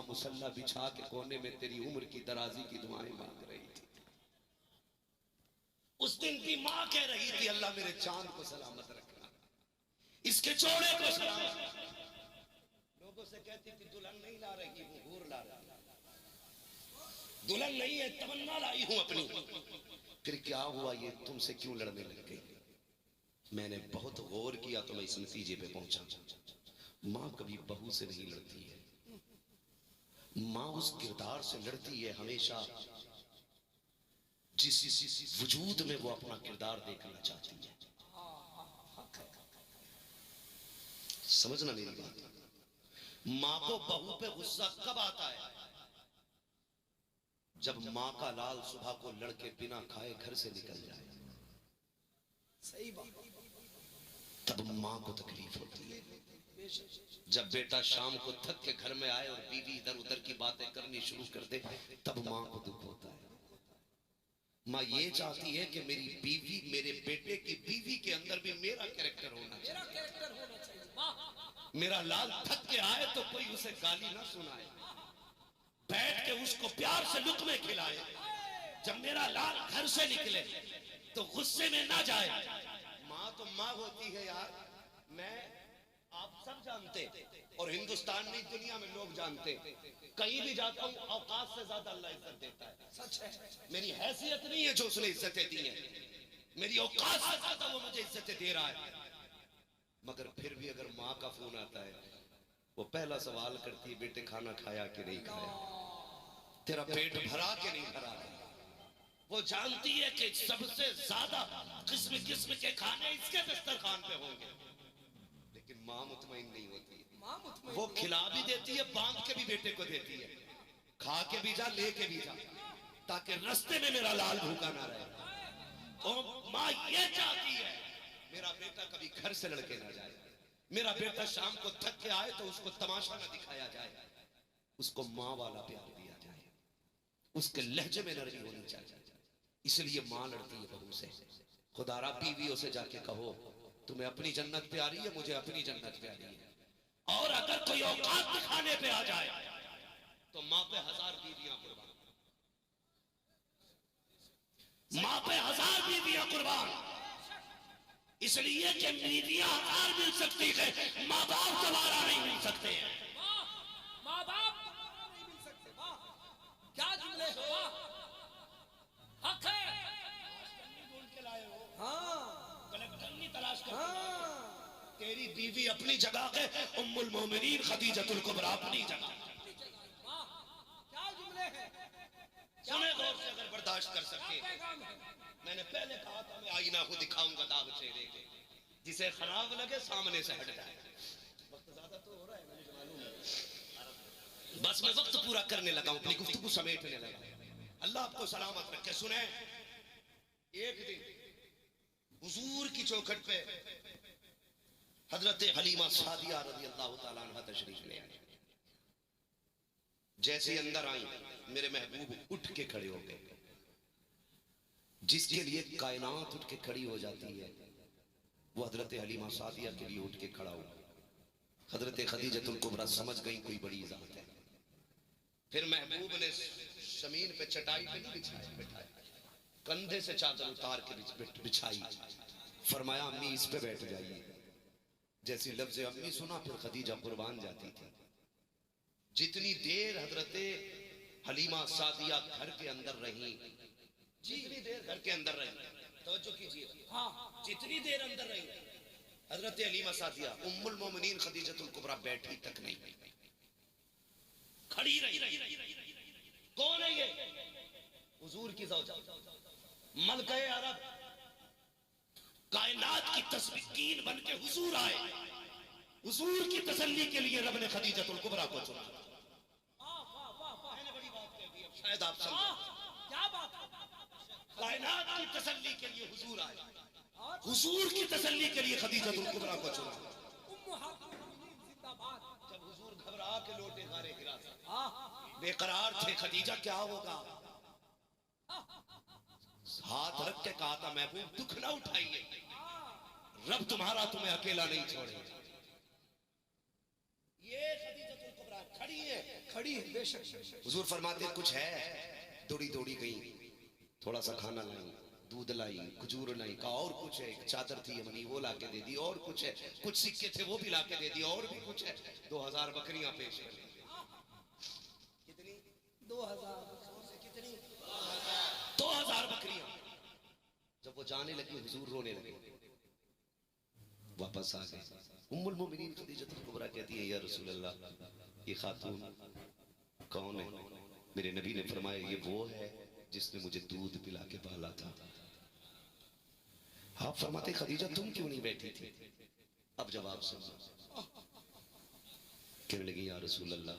मुसल्ला बिछा के कोने में तेरी उम्र की दराजी की दुआएं मांग रही थी। उस दिन की मां कह रही थी अल्लाह मेरे चांद को सलामत रखना, इसके जोड़े को सलामत। लोगों से कहती थी दुल्हन नहीं ला रही हूं, हूर ला रही, दुल्हन नहीं है तमन्ना लाई हूं अपनी। फिर क्या हुआ, ये तुमसे क्यों लड़ने लग गई? मैंने बहुत गौर किया तो मैं इस नतीजे पे पहुंचा, मां कभी बहू से नहीं लड़ती है, मां उस किरदार से लड़ती है हमेशा जिस वजूद में वो अपना किरदार देखना चाहती है। समझना मेरी बात। मां को बहू पे गुस्सा कब आता है? जब मां का लाल सुबह को लड़के बिना खाए घर से निकल जाए, सही बात। तब मां को तकलीफ होती है। जब बेटा शाम को थक के घर में आए और बीवी इधर उधर की बातें करनी शुरू कर दे, तब मां को दुख होता है। मां ये चाहती है कि मेरी बीवी, मेरे बेटे की बीवी के अंदर भी मेरा कैरेक्टर होना चाहिए। मेरा लाल थक के आए तो कोई उसे गाली ना सुनाए, बैठ के उसको प्यार से लुक़्मे खिलाए। जब मेरा लाल घर से निकले तो गुस्से में ना जाए। मां तो मां होती है यार, मैं आप सब जानते और हिंदुस्तान नहीं दुनिया में लोग जानते, कहीं भी जाता हूं औकात से ज्यादा अल्लाह इज्जत देता है। सच है, मेरी हैसियत नहीं है जो उसने इज्जतें दी है, मेरी औकात से ज्यादा वो मुझे इज्जतें दे रहा है। मगर फिर भी अगर मां का फोन आता है, वो पहला सवाल करती है बेटे खाना खाया कि नहीं खाया, तेरा पेट भरा कि नहीं भरा। वो जानती है कि सबसे ज्यादा किस्म किस्म के खाने इसके दस्तरखान पे होंगे, लेकिन मां मुतमईन नहीं होती। वो खिला भी देती है, बांध के भी बेटे को देती है, खा के भी जा लेके भी जा, ताकि रास्ते में मेरा लाल भूखा ना रहे। और मां ये चाहती है मेरा बेटा कभी घर से लड़के ना जाए, मेरा बेटा शाम को थक के आए तो उसको तमाशा ना दिखाया जाए, उसको मां वाला प्यार दिया जाए, उसके लहजे में नरमी होनी चाहिए। इसलिए मां लड़ती है बहू से। खुदारा बीवियों से जाके कहो तुम्हें अपनी जन्नत प्यारी है, मुझे अपनी जन्नत प्यारी है, और अगर कोई औकात दिखाने पे आ जाए तो मां पे 1000 बीवियां कुर्बान, मां पे 1000 बीवियां कुर्बान। इसलिए कि बीवियां 1000 मिल सकती है, मां बाप दोबारा नहीं मिल सकते हैं। माँ बाप नहीं मिल सकते। वाह क्या जुमले हो, वाह हक है। ढूंढ के लाए हो, हाँ कलेक्टर नहीं तलाश कर। हाँ तेरी बीवी अपनी जगह के उम्मुल मोमिनीन खदीजतुल कुबरा अपनी जगह। वाह क्या जुमले हैं। सुने गौर से अगर बर्दाश्त कर सकते। पैगाम है। मैंने पहले कहा था मैं आईना को दिखाऊंगा दाग चेहरे के, जिसे खराब लगे सामने से हट जाए। वक्त ज्यादा तो हो रहा है मुझे मालूम है, बस मैं वक्त पूरा करने लगा हूं, अपनी गुफ्तगू समेटने लगा। अल्लाह आपको सलामत रखे। सुने, एक दिन हुजूर की चौखट पे हजरत हलीमा सादिया रज़ी अल्लाह तआला अन्हा तशरीफ ले आई। जैसे अंदर आई मेरे महबूब उठ के खड़े हो गए। जिसके लिए कायनात उठ के खड़ी हो जाती है वो हजरत हलीमा सादिया के लिए उठ के खड़ा हुआ। हजरत खदीजतुल कुबरा समझ गई कोई बड़ी जात है। फिर महबूब ने जमीन पे चटाई पे नहीं बिछाया, बिठाया, कंधे से चादर उतार के बिछाई, फरमाया अम्मी इस पे बैठ जाइए। जैसी लफ्ज़ अम्मी सुना फिर खदीजा कुर्बान जाती थी। जितनी देर हजरत हलीमा सादिया घर के अंदर रही, जितनी देर घर के अंदर रही, तवज्जो कीजिए, हाँ जितनी देर अंदर रही हजरत हलीमा सादिया उम्मुल मोमिनीन खदीजतुल कुबरा बैठी तक नहीं, खड़ी रही। कौन है ये? हुजूर की ज़ौजा मलका अरब, कायनात की तस्वीर बन के हुजूर आए। हुजूर की तसल्ली के लिए रब ने खदीजतुल कुबरा को चुना। मैंने बड़ी बात कह दी, अब शायद आप समझो। क्या बात। कायनात की तसल्ली के लिए हुजूर आए, हुजूर की तसल्ली के लिए खदीजतुल कुबरा को चुना। जब हुजूर घबरा के लौटे गारे हिरा से, बेकरार थे, खदीजा क्या होगा, हाथ रख के कहा था महबूब दुख ना उठाइए, रब तुम्हारा तुम्हें अकेला नहीं छोड़े। ये खदीजतुल कुबरा खड़ी है, खड़ी है, बेशक बेशक। हुजूर फरमाते कुछ है, दौड़ी दौड़ी गई, थोड़ा सा खाना लाई, दूध लाई, खजूर लाई, का और कुछ है, एक चादर थी यमनी वो ला के दे दी, और कुछ है, कुछ सिक्के थे वो भी ला के दे दिए, और भी कुछ है, 2000 बकरियां पेश कर ली। कितनी? 2000। कितनी? 2000 बकरियां। जब वो जाने लगी हुजूर रोने लगे, वापस आ गए। उम्मुल मोमिनीन खदीजतुल कुबरा कहती है, या रसूल अल्लाह, ये खातून कौन है? मेरे नबी ने फरमाया, ये वो है जिसने मुझे दूध पिला के पाला था। आप फरमाते, खदीजा तुम क्यों नहीं बैठी थी? अब जवाब सुनो। कहने लगी, या रसूल अल्लाह,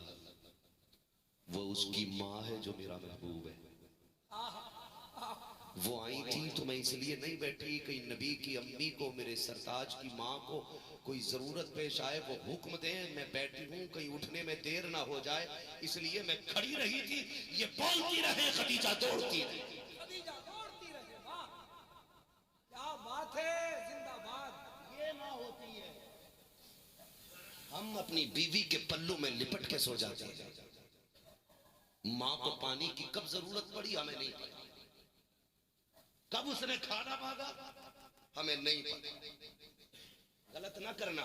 वो उसकी माँ है जो मेरा महबूब है, वो आई थी तो मैं इसलिए नहीं बैठी, कहीं नबी की अम्मी को, मेरे सरताज की माँ को कोई जरूरत पेश आए, वो हुक्म दे, मैं बैठी हूँ, कहीं उठने में देर ना हो जाए, इसलिए मैं खड़ी रही थी। ये बोलती रहे, खदीजा दौड़ती रही। खदीजा दौड़ती रहे, वाह क्या बात है, जिंदाबाद। ये ना होती है, हम अपनी बीवी के पल्लू में लिपट के सो जाते हैं। माँ को पानी की कब जरूरत पड़ी हमें नहीं पता, कब उसने खाना मांगा हमें नहीं पता। गलत ना करना,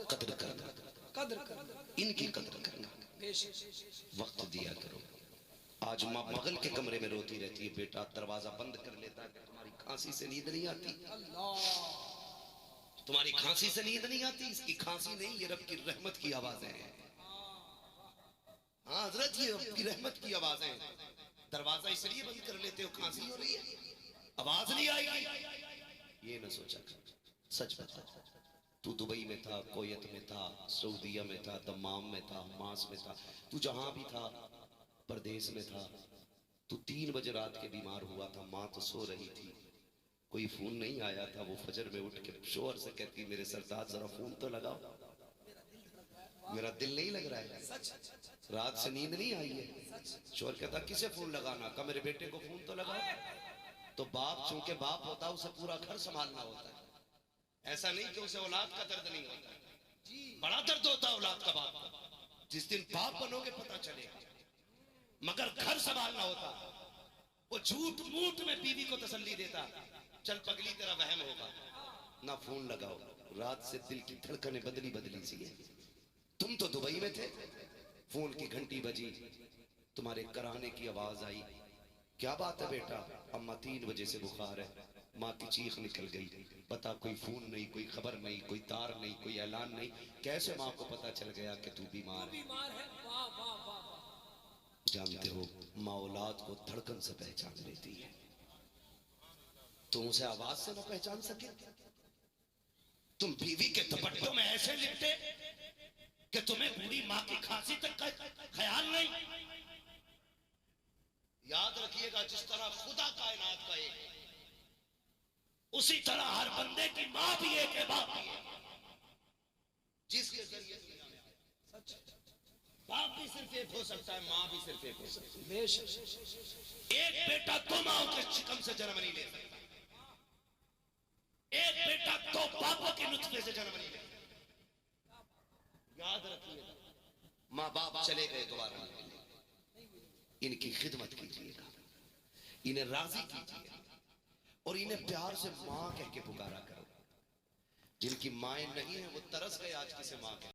कद्र करना, कद्र करना, इनकी कद्र करना, बेशक। वक्त दिया करो। आज माँ बगल के कमरे में रोती रहती है, बेटा दरवाजा बंद कर लेता है, तुम्हारी खांसी से नींद नहीं आती, अल्लाह, तुम्हारी खांसी से नींद नहीं आती। इसकी खांसी नहीं, ये रब की रहमत की आवाजें हैं। हाँ हजरत, ये रब की रहमत की आवाजें हैं। दरवाजा इसलिए बंद कर लेते हो, खांसी हो रही है, आवाज नहीं आएगी। ये ना सोचा कर, सच बता, तू दुबई में था, कोयत में था, सऊदीया में था, दमाम में था, मास में था, तू जहां भी था, परदेश में था, तू 3 बजे रात के बीमार हुआ था, माँ तो सो रही थी, कोई फोन नहीं आया था, वो फजर में उठ के शोर से कहती, मेरे सरताज जरा फोन तो लगाओ, मेरा दिल नहीं लग रहा है, रात से नींद नहीं आई है। शोर कहता, किसे फोन लगाना? का मेरे बेटे को फोन तो लगाओ। तो बाप चूंकि बाप होता है, उसे पूरा घर संभालना होता है, ऐसा नहीं कि उसे औलाद का दर्द नहीं होता है। बड़ा दर्द होता है औलाद का बाप का, जिस दिन बाप बनोगे पता चलेगा, मगर घर संभालना होता। वो झूठ मूठ में बीवी को तसल्ली देता, चल पगली तेरा वहम होगा, ना फोन लगाओ। रात से दिल की धड़कनें बदली बदली सी है। तुम तो दुबई में थे, फोन की घंटी बजी, तुम्हारे कराने की आवाज आई, क्या बात है बेटा? अम्मा 3 बजे से बुखार है। माँ की चीख निकल गई, पता कोई फोन नहीं, कोई खबर नहीं, कोई तार नहीं, कोई ऐलान नहीं, कैसे माँ को पता चल गया कि तू बीमार है? बीमार है, वाह वाह वाह। जानते हो, माँ औलाद को धड़कन से पहचान लेती है, तुम उसे आवाज से ना पहचान सके? तुम बीवी के दुपट्टों में ऐसे लिपटे कि तुम्हें बूढ़ी माँ की खांसी तक का ख्याल नहीं। याद रखिएगा, जिस तरह खुदा कायनात का एक, उसी तरह हर बंदे की माँ भी एक है, बाप भी एक, जिसके जरिए सच, बाप भी सिर्फ एक हो सकता है, माँ भी सिर्फ एक हो सकती है। बेशक। एक बेटा 2 माओं के शिकम से जन्म नहीं ले सकता, एक बेटा 2 बापों के नुतफे से जन्म नहीं ले सकता। याद रखिएगा, माँ बाप चले गए, दोबारा नहीं मिले। इनकी खिदमत कीजिएगा, इन्हें राजी कीजिए, और इन्हें प्यार से माँ कह के पुकारा करो। जिनकी माएं नहीं है वो तरस गए आज किसे माँ कह